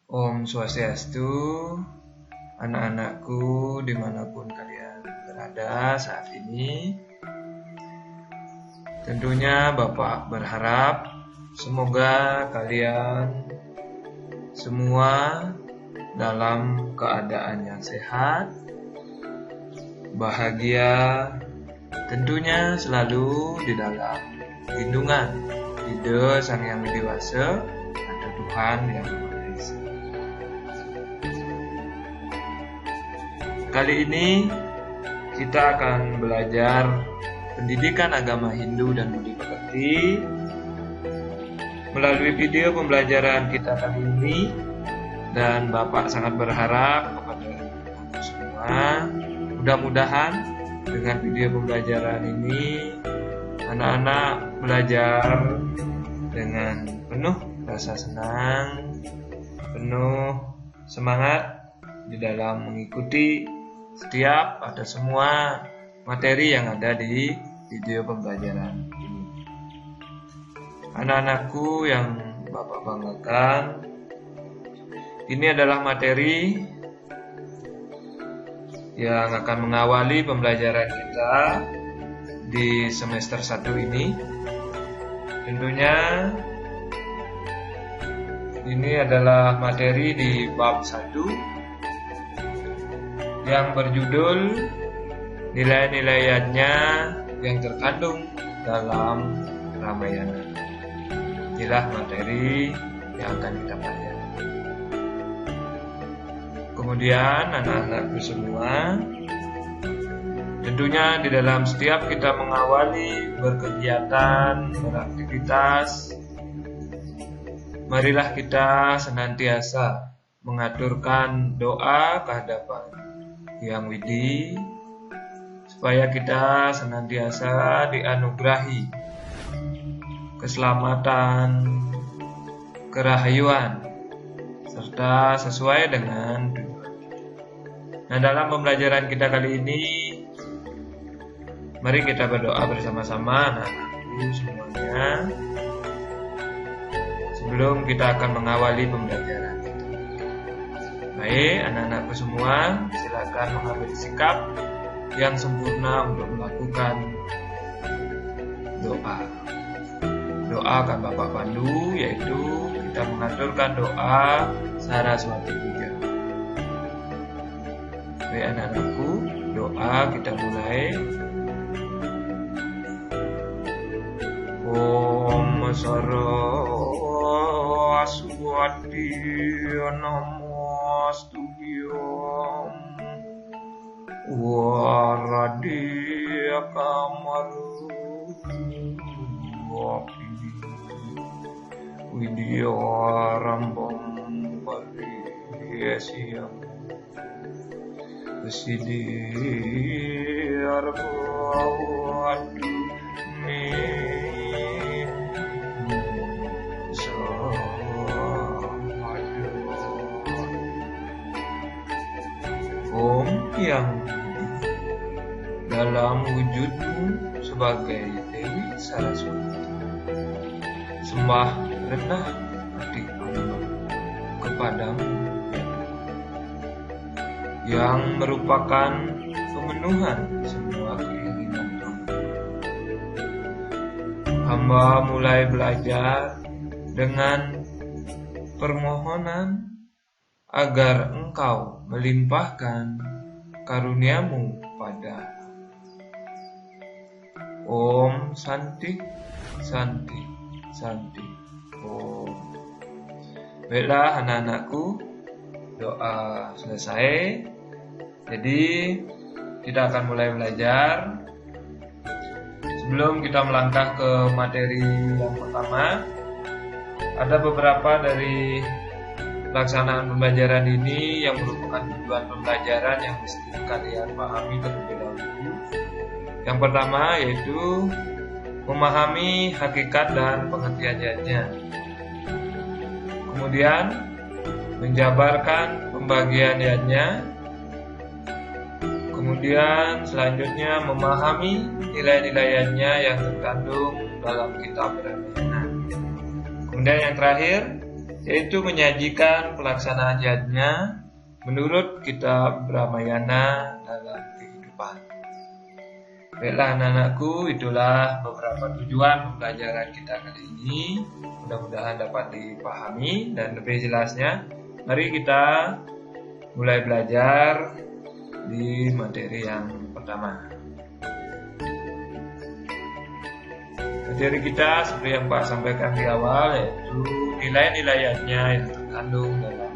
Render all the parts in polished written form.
Om Swastiastu, anak-anakku dimanapun kalian berada saat ini. Tentunya Bapak berharap semoga kalian semua dalam keadaan yang sehat, bahagia, tentunya selalu di dalam lindungan Ide Sang Yang Widi Wase atau Tuhan Yang Maha Esa. Kali ini kita akan belajar pendidikan agama Hindu dan Budi Pekerti. Melalui video pembelajaran kita kali ini, dan Bapak sangat berharap kepada kita semua, mudah-mudahan dengan video pembelajaran ini anak-anak belajar dengan penuh rasa senang, penuh semangat di dalam mengikuti setiap atau semua materi yang ada di video pembelajaran ini. Anak-anakku yang Bapak banggakan, ini adalah materi yang akan mengawali pembelajaran kita di semester 1 ini. Tentunya ini adalah materi di bab 1 yang berjudul nilai-nilainya yang terkandung dalam Ramayana. Inilah materi yang akan kita pelajari. Kemudian anak-anakku semua, tentunya di dalam setiap kita mengawali berkegiatan, beraktivitas, marilah kita senantiasa mengaturkan doa ke hadapan Yang Widi, supaya kita senantiasa dianugerahi keselamatan, kerahayuan, serta sesuai dengan tujuan. Nah, dalam pembelajaran kita kali ini, mari kita berdoa bersama-sama anak-anakku semuanya sebelum kita akan mengawali pembelajaran. Baik, anak-anakku semua, silakan mengambil sikap yang sempurna untuk melakukan doa. Doa akan Bapak pandu, yaitu kita mengaturkan doa Saraswati Puja. Baik anak-anakku, doa kita mulai. Om Saraswati Namastuhyam Waradia Kamaru Widyarambam Pariyasiyam Siddhiyarbhavatu Om Yang dalam wujudmu sebagai Dewi Saraswati, sembah rendah hati hamba kepadamu yang merupakan pemenuhan semua keinginan hamba. Hamba mulai belajar dengan permohonan agar Engkau melimpahkan karuniamu pada Om Santi, Santi, Santi. Om. Baiklah anak-anakku, doa selesai. Jadi kita akan mulai belajar. Sebelum kita melangkah ke materi yang pertama, ada beberapa dari pelaksanaan pembelajaran ini yang merupakan tujuan pembelajaran yang mesti kalian pahami terlebih dahulu. Yang pertama yaitu memahami hakikat dan pengertiannya. Kemudian menjabarkan pembagiannya. Kemudian selanjutnya memahami nilai-nilainya yang terkandung dalam kitab Ramayana. Kemudian yang terakhir yaitu menyajikan pelaksanaan yajna menurut kitab Ramayana dalam kehidupan. Baiklah anak-anakku, itulah beberapa tujuan pembelajaran kita kali ini. Mudah-mudahan dapat dipahami dan lebih jelasnya. Mari kita mulai belajar di materi yang pertama. Materi kita seperti yang Pak sampaikan di awal, yaitu nilai-nilai yajna yang terkandung dalam.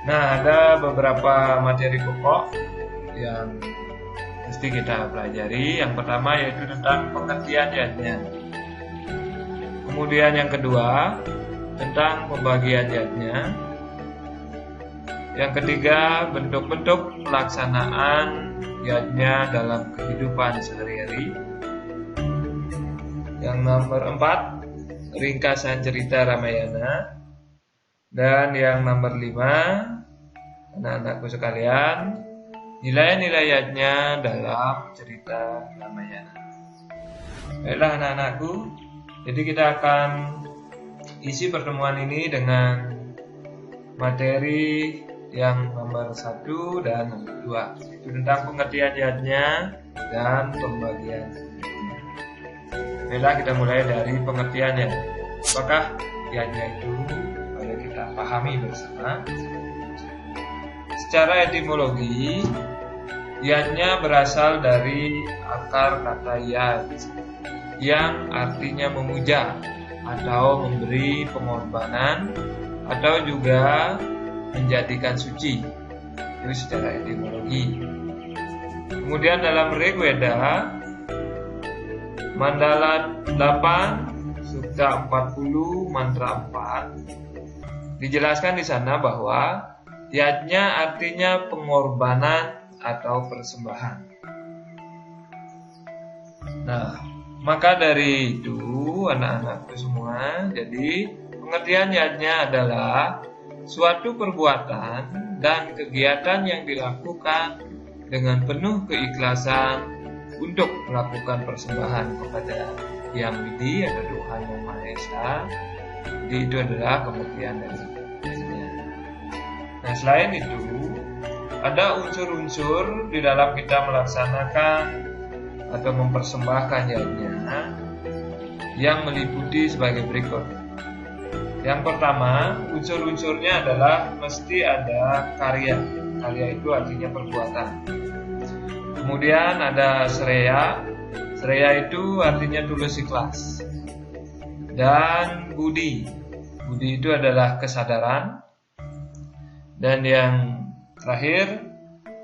Nah, ada beberapa materi pokok yang mesti kita pelajari. Yang pertama yaitu tentang pengertian yajna. Kemudian yang kedua tentang pembagian yajna. Yang ketiga, bentuk-bentuk pelaksanaan yajna dalam kehidupan sehari-hari. Yang nomor 4, ringkasan cerita Ramayana. Dan yang nomor 5, anak-anakku sekalian, nilai-nilai yajna dalam cerita Ramayana. Baiklah anak-anakku, jadi kita akan isi pertemuan ini dengan materi yang nomor 1 dan nomor 2, yaitu tentang pengertian yajna dan pembagian. Baiklah kita mulai dari pengertiannya. Apakah yajna itu? Mari kita pahami bersama. Secara etimologi, yajna berasal dari akar kata yaj, yang artinya memuja atau memberi pengorbanan atau juga menjadikan suci. Itu secara etimologi. Kemudian dalam Rigveda Mandala 8 Sukta 40 Mantra 4 dijelaskan di sana bahwa yajna artinya pengorbanan atau persembahan. Nah, maka dari itu anak-anakku semua, jadi pengertian yajna adalah suatu perbuatan dan kegiatan yang dilakukan dengan penuh keikhlasan untuk melakukan persembahan kepada Yang Widi atau Tuhan Yang Maha Esa. Jadi itu adalah pengertian dari yajna. Nah, selain itu ada unsur-unsur di dalam kita melaksanakan atau mempersembahkan yajna yang meliputi sebagai berikut. Yang pertama, unsur-unsurnya adalah mesti ada karya. Karya itu artinya perbuatan. Kemudian ada sreya. Sreya itu artinya tulus ikhlas. Dan budi. Budi itu adalah kesadaran. Dan yang terakhir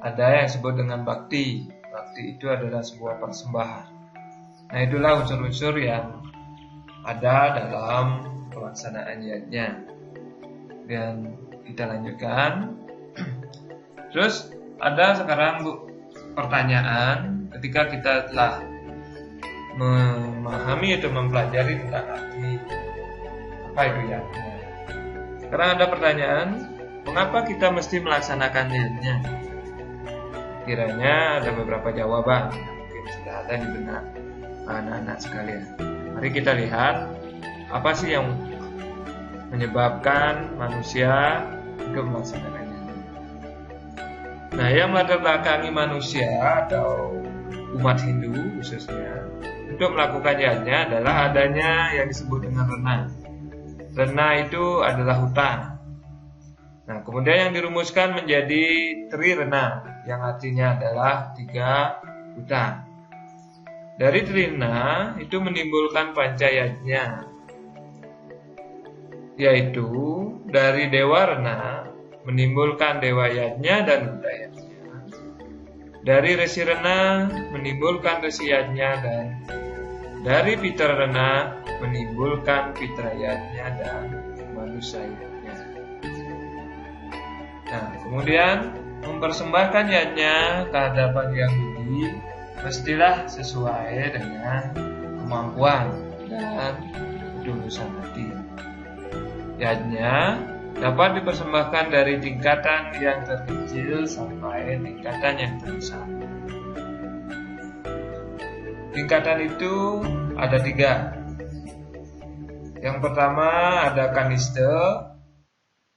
ada yang disebut dengan bakti. Bakti itu adalah sebuah persembahan. Nah, itulah unsur-unsur yang ada dalam pelaksanaan yajna. Dan kita lanjutkan. Terus ada sekarang pertanyaan ketika kita telah memahami atau mempelajari tentang arti apa itu yajna. Sekarang ada pertanyaan, mengapa kita mesti melaksanakan yajna? Kiranya ada beberapa jawaban yang mungkin sudah ada di benak anak-anak sekalian. Mari kita lihat apa sih yang menyebabkan manusia untuk melaksanakan yajna. Nah, yang melatar belakangi manusia atau umat Hindu khususnya untuk melakukan yajna adalah adanya yang disebut dengan rena. Rena itu adalah hutan. Nah, kemudian yang dirumuskan menjadi trirena, yang artinya adalah 3 hutan. Dari trirena itu menimbulkan panca yajna, yaitu dari dewa rena menimbulkan dewa yajna dan huta yajna. Dari resi rena menimbulkan resi yajna, dan dari pitra rena menimbulkan pitra yajna dan manusia yajna. Nah, kemudian mempersembahkan yajna ke hadapan Yang Widi mestilah sesuai dengan kemampuan dan ketulusan hati. Yajna dapat dipersembahkan dari tingkatan yang terkecil sampai tingkatan yang terbesar. Tingkatan itu ada 3, Yang pertama ada kanista,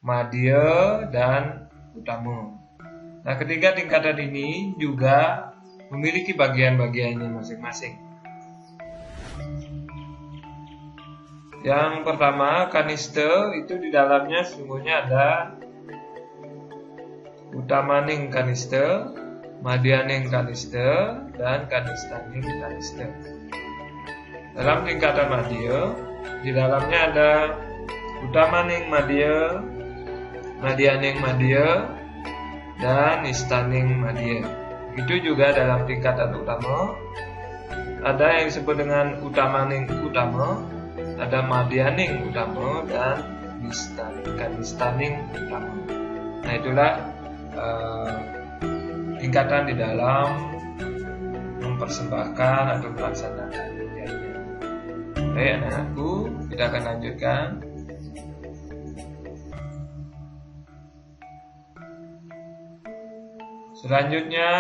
madya, dan utama. Nah, ketiga tingkatan ini juga memiliki bagian-bagiannya masing-masing. Yang pertama, kanista itu di dalamnya sesungguhnya ada utamaning kanista, madyaning kanista, dan kanistaning kanista. Dalam tingkatan madya, di dalamnya ada utamaning madya, madyaning madya, dan nistaning madya. Begitu juga dalam tingkatan utama, ada yang disebut dengan utamaning utama, ada madyaning utama, dan kanistaning utama. Nah, itulah tingkatan di dalam mempersembahkan atau melaksanakan yajna. Baik anak-anakku, kita akan lanjutkan. Selanjutnya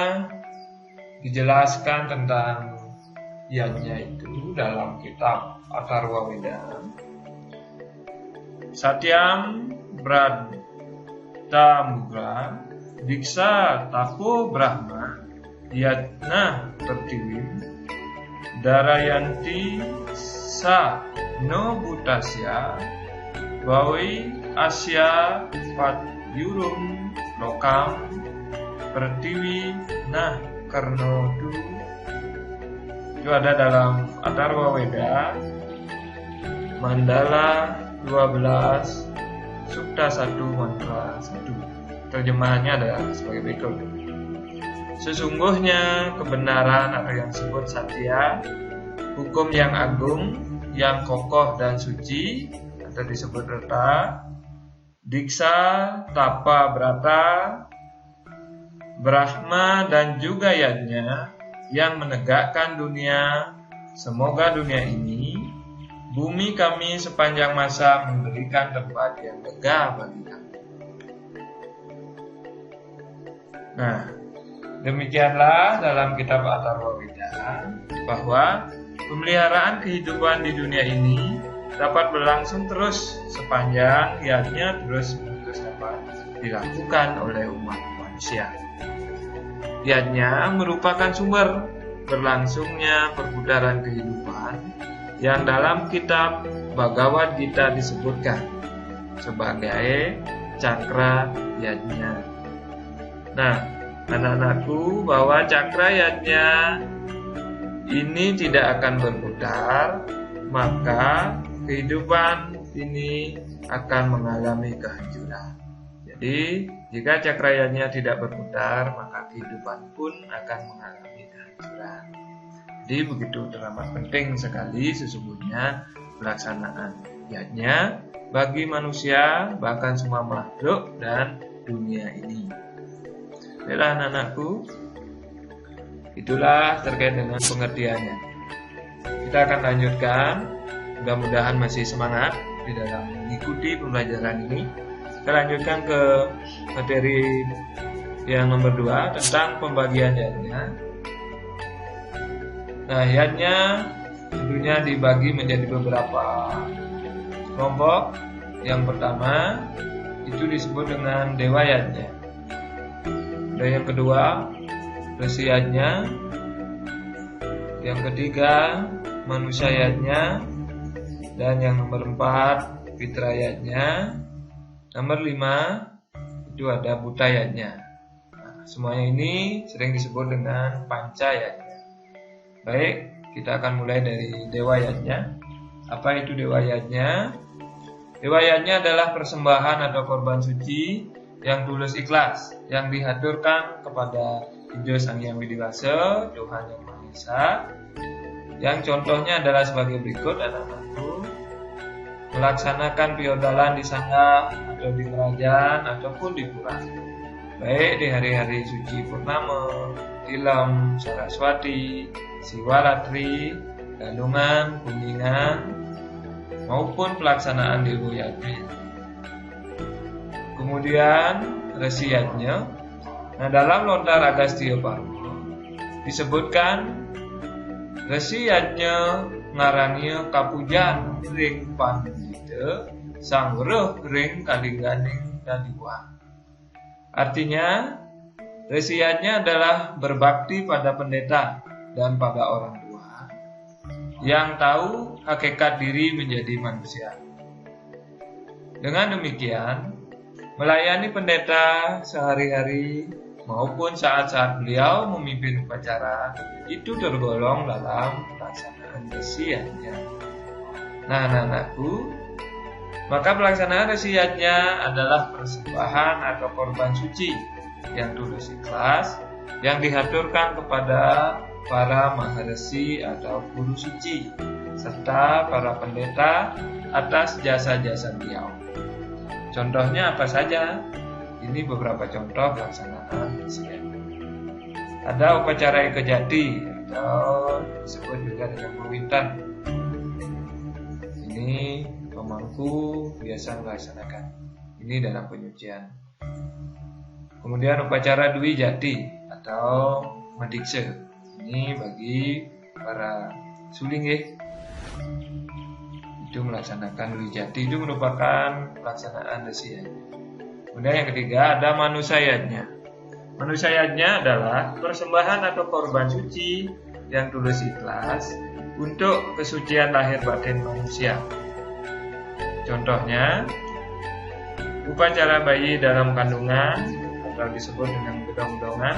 dijelaskan tentang yajna itu dalam kitab Atharva Veda. Satyam Bratamugra Diksa Tapo Brahma Yatna Pertiwim Darayanti Sa No Butasya Bawi Asya Patyurum Lokam Pertiwi Nah Karnodu. Itu ada dalam Atharva Veda Mandala 12 Sukta 1 Mantra 1. Terjemahannya adalah sebagai berikut. Sesungguhnya kebenaran atau yang disebut satya, hukum yang agung, yang kokoh dan suci atau disebut rata, diksa, tapa, brata, Brahma, dan juga yajna yang menegakkan dunia. Semoga dunia ini, bumi kami sepanjang masa memberikan tempat yang lega bagi kami. Nah, demikianlah dalam kitab Atharva Veda bahwa pemeliharaan kehidupan di dunia ini dapat berlangsung terus sepanjang yajna terus dapat dilakukan oleh umat manusia. Yajna merupakan sumber berlangsungnya perputaran kehidupan yang dalam kitab Bhagavad Gita disebutkan sebagai cakra yajna. Nah, anak-anakku, bahwa cakra yajna ini tidak akan berputar, maka kehidupan ini akan mengalami kehancuran. Jadi, jika cakra yajna tidak berputar, maka kehidupan pun akan mengalami kehancuran. Jadi, begitu teramat penting sekali sesungguhnya pelaksanaan yajna bagi manusia, bahkan semua makhluk dan dunia ini. Baiklah anak-anakku, itulah terkait dengan pengertiannya. Kita akan lanjutkan, mudah-mudahan masih semangat di dalam mengikuti pembelajaran ini. Kita lanjutkan ke materi yang nomor 2 tentang pembagian yajna. Nah, yajna tentunya dibagi menjadi beberapa kelompok. Yang pertama itu disebut dengan dewa yajna. Dan yang kedua, resi yajna. Yang ketiga, manusia yajna. Dan yang nomor 4, pitra yajna. Nomor 5, itu ada buta yajna. Nah, semuanya ini sering disebut dengan panca yajna. Baik, kita akan mulai dari dewa yajna. Apa itu dewa yajna? Dewa yajna adalah persembahan atau korban suci yang tulus ikhlas, yang dihaturkan kepada Ida Sang Hyang Widewasa, Tuhan Yang Maha Esa. Yang contohnya adalah sebagai berikut anak-anakku: melaksanakan piodalan di sangga atau di kerajaan ataupun di pura, baik di hari-hari suci Purnama, Tilam, Saraswati, Siwalatri, Galungan, Kuningan, maupun pelaksanaan Dewa Yajna. Kemudian resi yajna. Nah, dalam lontar Agastya Parva disebutkan resi yajna ngarangi kapujan ring pandite sanggreh ring kalingganing kaliwang. Artinya, resiatnya adalah berbakti pada pendeta dan pada orang tua yang tahu hakikat diri menjadi manusia. Dengan demikian, melayani pendeta sehari-hari maupun saat-saat beliau memimpin upacara itu tergolong dalam pelaksanaan resiatnya. Nah, anak-anakku, maka pelaksanaan resiatnya adalah persembahan atau korban suci yang tulus ikhlas yang dihaturkan kepada para maharesi atau guru suci serta para pendeta atas jasa-jasa beliau. Contohnya apa saja? Ini beberapa contoh pelaksanaan resiat. Ada upacara ikejati atau disebut juga dengan mawitan. Ini pemangku biasa melaksanakan ini dalam penyucian. Kemudian upacara Dwi Jati atau Madikse. Ini bagi para suling itu melaksanakan Dwi Jati, itu merupakan pelaksanaan resiat. Kemudian yang ketiga ada manusayatnya. Manusayatnya adalah persembahan atau korban suci yang tulus ikhlas untuk kesucian lahir batin manusia. Contohnya, upacara bayi dalam kandungan atau disebut dengan gedong-gedongan,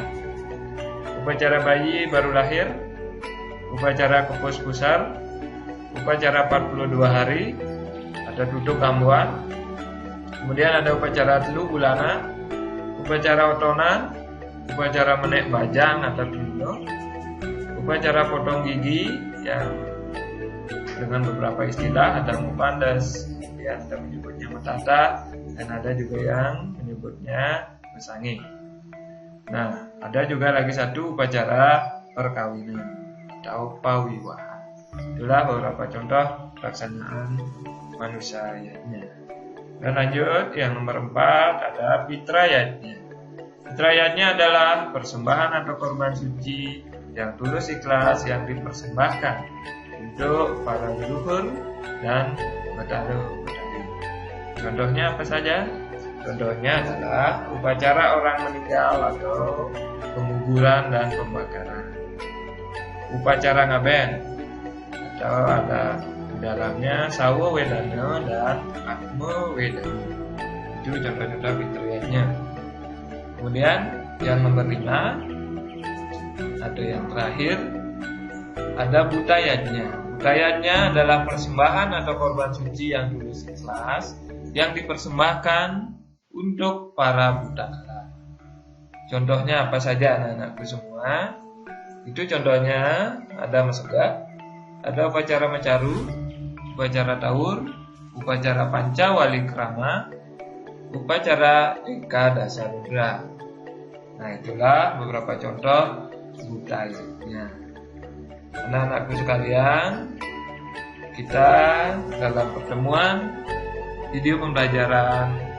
upacara bayi baru lahir, upacara kepus pusar, upacara 42 hari, ada duduk ambuan, kemudian ada upacara telu bulana, upacara otonan, upacara menek bajang atau dulu, upacara potong gigi yang dengan beberapa istilah, ada mupandas, ada menyebutnya metata, dan ada juga yang menyebutnya mesangi. Nah, ada juga lagi satu upacara perkawinan atau pawiwahan. Itulah beberapa contoh pelaksanaan manusayatnya. Dan lanjut, yang nomor 4 ada fitrayatnya. Fitrayatnya adalah persembahan atau korban suci yang tulus ikhlas yang dipersembahkan untuk para leluhur dan betalu. Contohnya apa saja? Contohnya adalah upacara orang meninggal atau penguburan dan pembakaran. Upacara ngaben atau ada di dalamnya sawa wedana dan atma wedana. Itu contoh-contoh fitriyatnya. Kemudian yang nomor 5 atau yang terakhir ada butayatnya. Butayatnya adalah persembahan atau korban suci yang tulus ikhlas yang dipersembahkan untuk para buta kala. Contohnya apa saja anak-anakku semua? Itu contohnya ada masega, ada upacara mecaru, upacara taur, upacara panca wali krama, upacara eka dasarudra. Nah, itulah beberapa contoh butayatnya. Anak-anakku sekalian, kita dalam pertemuan video pembelajaran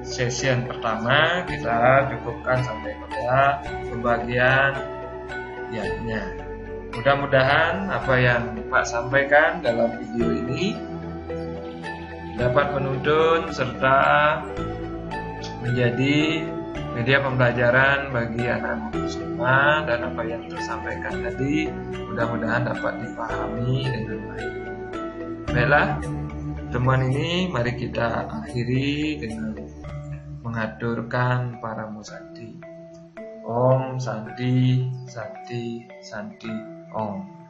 session pertama kita cukupkan sampai pada pembagian yatnya. Mudah-mudahan apa yang Pak sampaikan dalam video ini dapat menuntun serta menjadi media pembelajaran bagi anak-anak semua, dan apa yang tersampaikan tadi mudah-mudahan dapat dipahami dengan baik. Baiklah, teman ini mari kita akhiri dengan mengaturkan para musanti. Om Santi Santi Santi Om.